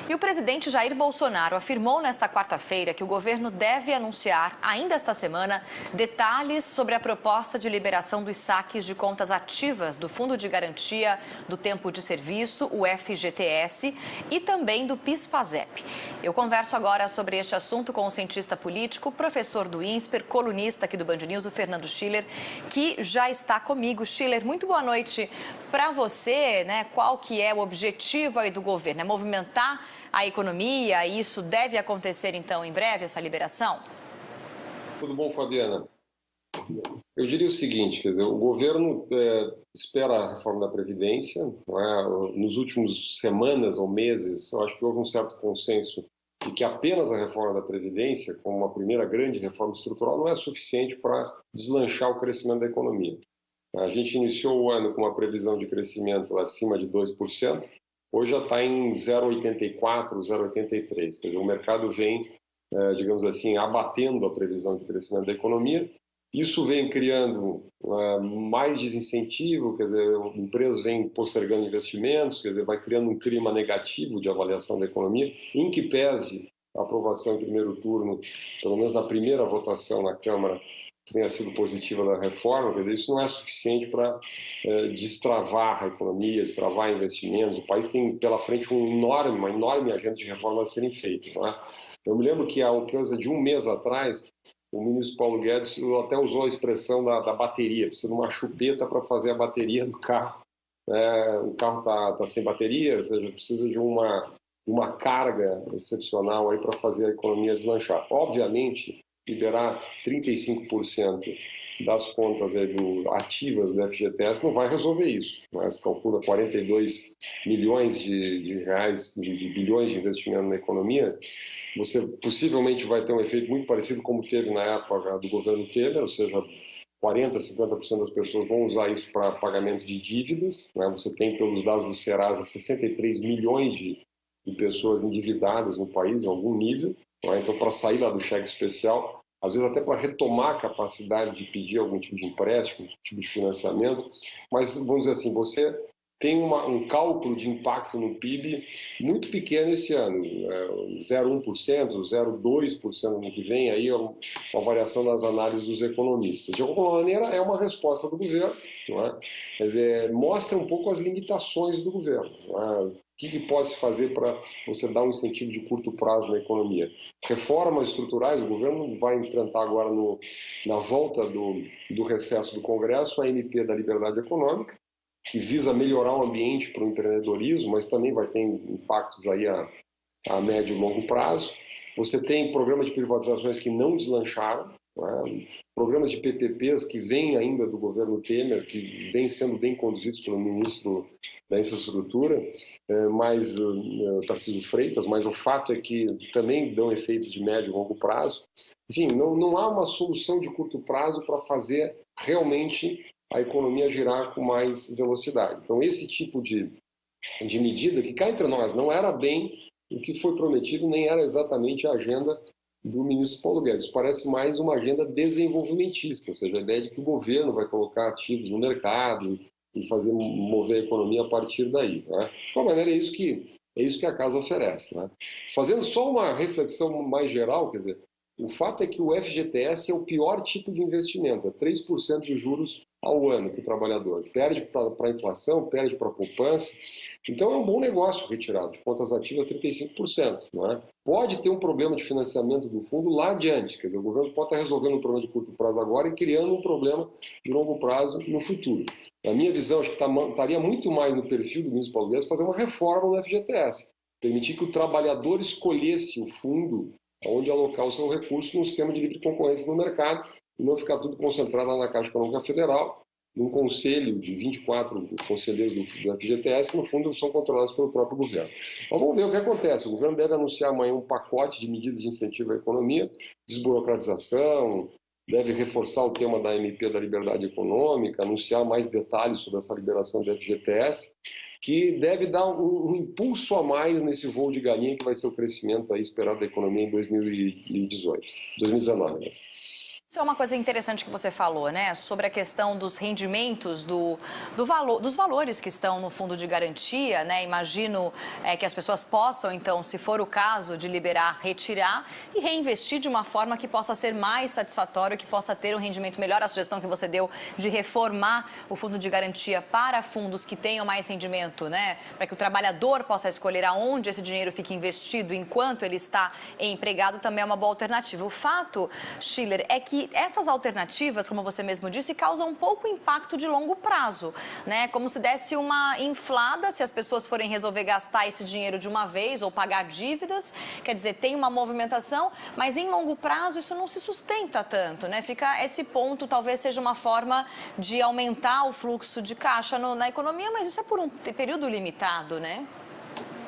E o presidente Jair Bolsonaro afirmou nesta quarta-feira que o governo deve anunciar, ainda esta semana, detalhes sobre a proposta de liberação dos saques de contas ativas do Fundo de Garantia do Tempo de Serviço, o FGTS, e também do PIS/PASEP. Eu converso agora sobre este assunto com o cientista político, professor do INSPER, colunista aqui do Band News, o Fernando Schiller, que já está comigo. Schiller, muito boa noite. Para você, qual que é o objetivo aí do governo? É movimentar a economia e isso deve acontecer, então, em breve, essa liberação? Tudo bom, Fabiana? Eu diria o seguinte, quer dizer, o governo espera a reforma da Previdência, não é? Nos últimos semanas ou meses, eu acho que houve um certo consenso de que apenas a reforma da Previdência, como uma primeira grande reforma estrutural, não é suficiente para deslanchar o crescimento da economia. A gente iniciou o ano com uma previsão de crescimento acima de 2%, hoje já está em 0,84%, 0,83%. Quer dizer, o mercado vem, digamos assim, abatendo a previsão de crescimento da economia. Isso vem criando mais desincentivo, quer dizer, empresas vêm postergando investimentos, quer dizer, vai criando um clima negativo de avaliação da economia, em que pese a aprovação em primeiro turno, pelo menos na primeira votação na Câmara, tenha sido positiva da reforma, quer dizer, isso não é suficiente para destravar a economia, destravar investimentos. O país tem pela frente uma enorme agenda de reformas a serem feitas. Não é? Eu me lembro que há coisa de um mês atrás, o ministro Paulo Guedes até usou a expressão da bateria, precisa de uma chupeta para fazer a bateria do carro. O carro está sem bateria, ou seja, precisa de uma carga excepcional para fazer a economia deslanchar. Obviamente, liberar 35% das contas ativas do FGTS não vai resolver isso. Se calcula 42 milhões de reais, de bilhões de investimento na economia. Você possivelmente vai ter um efeito muito parecido como teve na época do governo Temer, ou seja, 40%, 50% das pessoas vão usar isso para pagamento de dívidas. Você tem, pelos dados do Serasa, 63 milhões de pessoas endividadas no país, em algum nível. Então, para sair lá do cheque especial, às vezes até para retomar a capacidade de pedir algum tipo de empréstimo, tipo de financiamento, mas vamos dizer assim, você tem um cálculo de impacto no PIB muito pequeno esse ano, 0,1%, 0,2% no que vem, aí é uma variação das análises dos economistas. De alguma maneira, é uma resposta do governo, não é? Quer dizer, mostra um pouco as limitações do governo. O que pode se fazer para você dar um incentivo de curto prazo na economia? Reformas estruturais, o governo vai enfrentar agora, na volta do recesso do Congresso, a MP da Liberdade Econômica, que visa melhorar o ambiente para o empreendedorismo, mas também vai ter impactos aí a médio e longo prazo. Você tem programas de privatizações que não deslancharam, programas de PPPs que vêm ainda do governo Temer, que vêm sendo bem conduzidos pelo ministro da Infraestrutura, Tarcísio Freitas, mas o fato é que também dão efeitos de médio e longo prazo. Enfim, não há uma solução de curto prazo para fazer realmente a economia girar com mais velocidade. Então, esse tipo de medida, que cá entre nós não era bem o que foi prometido, nem era exatamente a agenda do ministro Paulo Guedes. Isso parece mais uma agenda desenvolvimentista, ou seja, a ideia de que o governo vai colocar ativos no mercado e mover a economia a partir daí. De qualquer maneira, é isso que a casa oferece. Fazendo só uma reflexão mais geral, quer dizer, o fato é que o FGTS é o pior tipo de investimento, é 3% de juros ao ano para o trabalhador. Perde para a inflação, perde para a poupança. Então é um bom negócio retirado de contas ativas 35%. Não é? Pode ter um problema de financiamento do fundo lá adiante. Quer dizer, o governo pode estar resolvendo um problema de curto prazo agora e criando um problema de longo prazo no futuro. Na minha visão, acho que estaria muito mais no perfil do ministro Paulo Guedes fazer uma reforma no FGTS. Permitir que o trabalhador escolhesse o fundo onde alocar o seu recurso num sistema de livre concorrência no mercado e não ficar tudo concentrado lá na Caixa Econômica Federal, num conselho de 24 conselheiros do FGTS, que no fundo são controlados pelo próprio governo. Mas vamos ver o que acontece. O governo deve anunciar amanhã um pacote de medidas de incentivo à economia, desburocratização, deve reforçar o tema da MP da Liberdade Econômica, anunciar mais detalhes sobre essa liberação do FGTS, que deve dar um impulso a mais nesse voo de galinha que vai ser o crescimento aí esperado da economia em 2019. Isso é uma coisa interessante que você falou, né? Sobre a questão dos rendimentos, dos valores que estão no fundo de garantia, né? Imagino que as pessoas possam, então, se for o caso de liberar, retirar e reinvestir de uma forma que possa ser mais satisfatório, que possa ter um rendimento melhor. A sugestão que você deu de reformar o fundo de garantia para fundos que tenham mais rendimento, né? Para que o trabalhador possa escolher aonde esse dinheiro fique investido enquanto ele está empregado, também é uma boa alternativa. O fato, Schiller, é que essas alternativas, como você mesmo disse, causam um pouco impacto de longo prazo, né? Como se desse uma inflada se as pessoas forem resolver gastar esse dinheiro de uma vez ou pagar dívidas. Quer dizer, tem uma movimentação, mas em longo prazo isso não se sustenta tanto, né? Fica esse ponto, talvez seja uma forma de aumentar o fluxo de caixa na economia, mas isso é por um período limitado, né?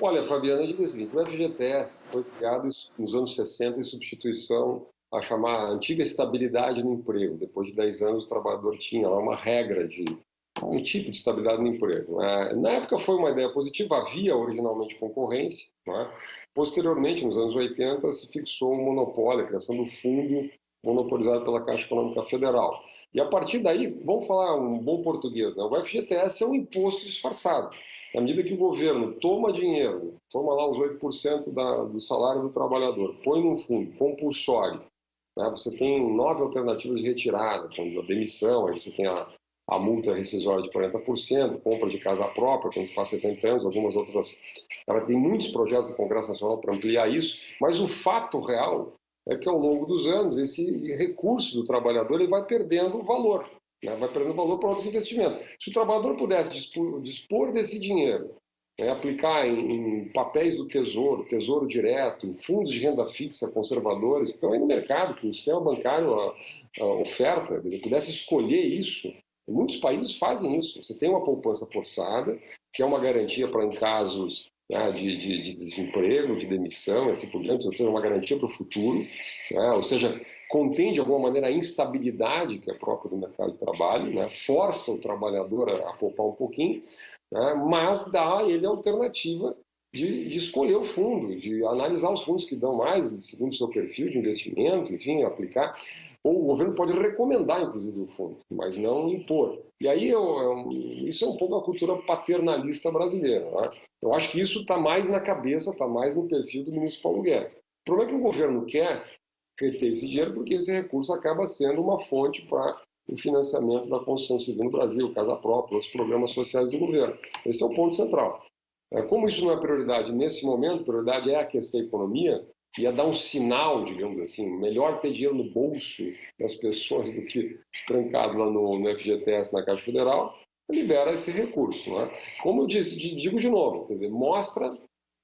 Olha, Fabiana, eu digo o seguinte, o FGTS foi criado nos anos 60 em substituição a chamar antiga estabilidade no emprego. Depois de 10 anos, o trabalhador tinha lá uma regra de um tipo de estabilidade no emprego. Na época foi uma ideia positiva, havia originalmente concorrência. Posteriormente, nos anos 80, se fixou um monopólio, a criação do fundo monopolizado pela Caixa Econômica Federal. E a partir daí, vamos falar um bom português, né? O FGTS é um imposto disfarçado. Na medida que o governo toma dinheiro, toma lá os 8% do salário do trabalhador, põe num fundo compulsório, né? Você tem 9 alternativas de retirada, como a demissão, aí você tem a multa rescisória de 40%, compra de casa própria, quando faz 70 anos, algumas outras. Ela tem muitos projetos do Congresso Nacional para ampliar isso, mas o fato real é que ao longo dos anos esse recurso do trabalhador ele vai perdendo valor, né? Vai perdendo valor para outros investimentos. Se o trabalhador pudesse dispor desse dinheiro, aplicar em papéis do tesouro direto, em fundos de renda fixa conservadores que estão aí no mercado, que o sistema bancário oferta, pudesse escolher isso, muitos países fazem isso. Você tem uma poupança forçada, que é uma garantia para em casos de desemprego, de demissão, e assim por diante, ou seja, uma garantia para o futuro, né? Ou seja, contém de alguma maneira a instabilidade que é própria do mercado de trabalho, né? Força o trabalhador a poupar um pouquinho, né? Mas dá a ele a alternativa de escolher o fundo, de analisar os fundos que dão mais, segundo o seu perfil de investimento, enfim, aplicar. Ou o governo pode recomendar, inclusive, o fundo, mas não impor. E aí isso é um pouco a cultura paternalista brasileira, né? Eu acho que isso está mais na cabeça, está mais no perfil do ministro Paulo Guedes. O problema é que o governo quer reter esse dinheiro porque esse recurso acaba sendo uma fonte para o financiamento da construção civil no Brasil, casa própria, outros programas sociais do governo. Esse é o ponto central. Como isso não é prioridade nesse momento, a prioridade é aquecer a economia, e é dar um sinal, digamos assim, melhor ter dinheiro no bolso das pessoas do que trancado lá no FGTS, na Caixa Federal, libera esse recurso. Né? Como eu digo de novo, quer dizer, mostra,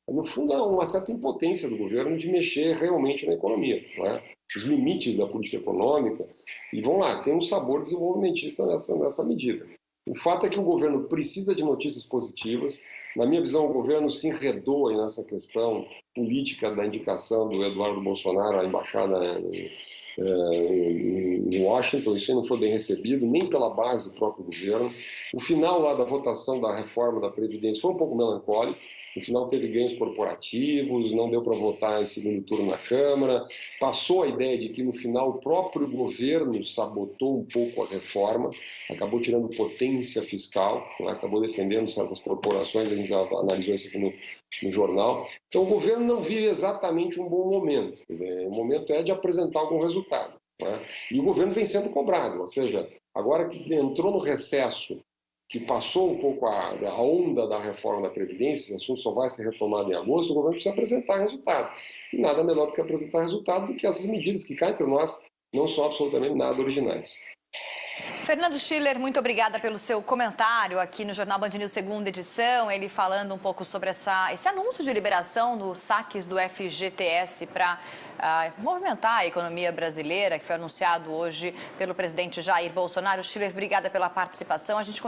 no fundo, uma certa impotência do governo de mexer realmente na economia, né? Os limites da política econômica, e vão lá, tem um sabor desenvolvimentista nessa medida. O fato é que o governo precisa de notícias positivas. Na minha visão, o governo se enredou aí nessa questão política da indicação do Eduardo Bolsonaro à embaixada em Washington. Isso aí não foi bem recebido, nem pela base do próprio governo. O final lá da votação da reforma da Previdência foi um pouco melancólico. No final teve ganhos corporativos, não deu para votar em segundo turno na Câmara. Passou a ideia de que no final o próprio governo sabotou um pouco a reforma, acabou tirando potência fiscal, né? Acabou defendendo certas corporações, a gente já analisou isso aqui no jornal. Então o governo não vive exatamente um bom momento. Quer dizer, o momento é de apresentar algum resultado, né? E o governo vem sendo cobrado, ou seja, agora que entrou no recesso, que passou um pouco a onda da reforma da Previdência, o assunto só vai ser retomado em agosto, o governo precisa apresentar resultado. E nada melhor do que apresentar resultado do que essas medidas que cá entre nós não são absolutamente nada originais. Fernando Schiller, muito obrigada pelo seu comentário aqui no Jornal Band News, segunda edição. Ele falando um pouco sobre esse anúncio de liberação dos saques do FGTS para movimentar a economia brasileira, que foi anunciado hoje pelo presidente Jair Bolsonaro. Schiller, obrigada pela participação. A gente